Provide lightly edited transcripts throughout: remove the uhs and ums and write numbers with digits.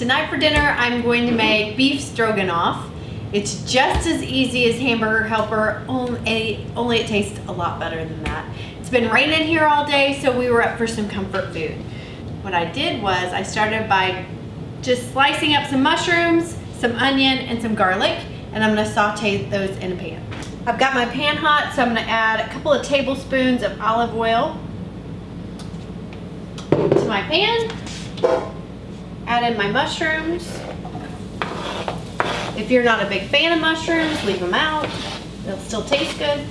Tonight for dinner, I'm going to make beef stroganoff. It's just as easy as Hamburger Helper, only it tastes a lot better than that. It's been raining here all day, so we were up for some comfort food. What I did was I started by just slicing up some mushrooms, some onion, and some garlic, and I'm gonna saute those in a pan. I've got my pan hot, so I'm gonna add a couple of tablespoons of olive oil to my pan. Add in my mushrooms. If you're not a big fan of mushrooms, leave them out. They'll still taste good.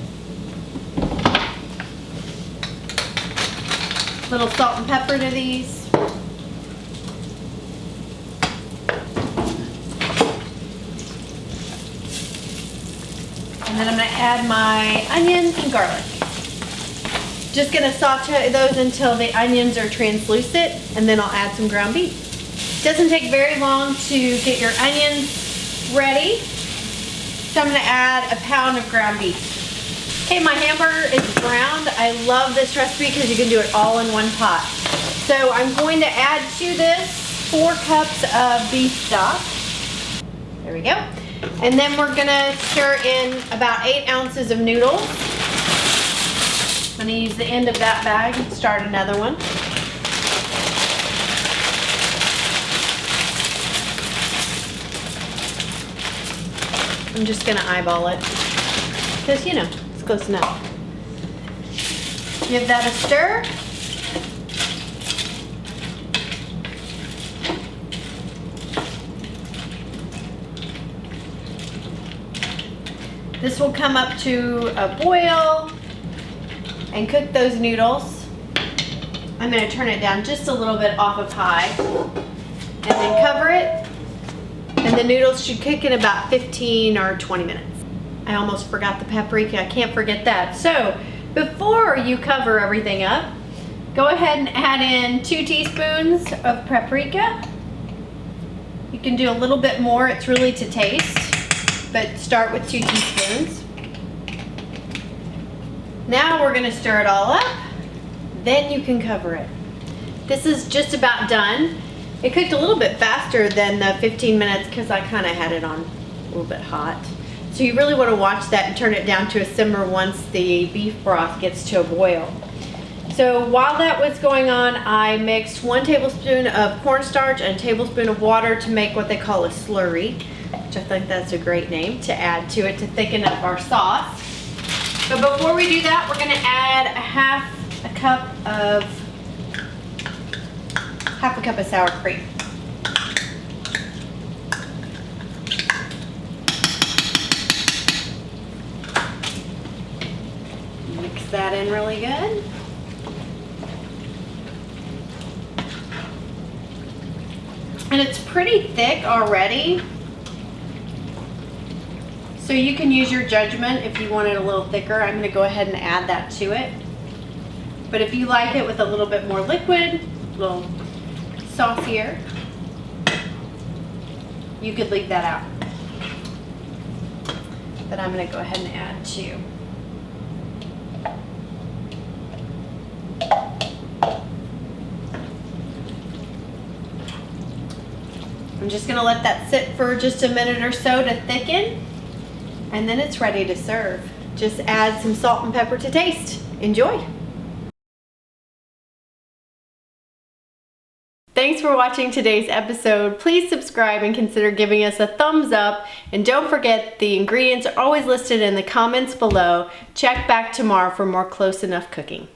Little salt and pepper to these. And then I'm going to add my onions and garlic. Just going to saute those until the onions are translucent, and then I'll add some ground beef. Doesn't take very long to get your onions ready. So I'm gonna add a pound of ground beef. Okay, my hamburger is browned. I love this recipe because you can do it all in one pot. So I'm going to add to this 4 cups of beef stock. There we go. And then we're gonna stir in about 8 ounces of noodles. I'm gonna use the end of that bag and start another one. I'm just gonna eyeball it because, you know, it's close enough. Give that a stir. This will come up to a boil and cook those noodles. I'm gonna turn it down just a little bit off of high and then cover it. And the noodles should cook in about 15 or 20 minutes. I almost forgot the paprika. I can't forget that. So before you cover everything up, go ahead and add in 2 teaspoons of paprika. You can do a little bit more. It's really to taste, but start with 2 teaspoons. Now we're going to stir it all up. Then you can cover it. This is just about done. It cooked a little bit faster than the 15 minutes because I kind of had it on a little bit hot. So you really want to watch that and turn it down to a simmer once the beef broth gets to a boil. So while that was going on, I mixed 1 tablespoon of cornstarch and a tablespoon of water to make what they call a slurry, which I think that's a great name to add to it to thicken up our sauce. But before we do that, we're going to add half a cup of sour cream. Mix that in really good. And it's pretty thick already. So you can use your judgment if you want it a little thicker. I'm going to go ahead and add that to it. But if you like it with a little bit more liquid, a little saucier, you could leave that out. But I'm going to go ahead and add 2. I'm just going to let that sit for just a minute or so to thicken, and then it's ready to serve. Just add some salt and pepper to taste. Enjoy! Thanks for watching today's episode. Please subscribe and consider giving us a thumbs up. And don't forget, the ingredients are always listed in the comments below. Check back tomorrow for more Close Enough cooking.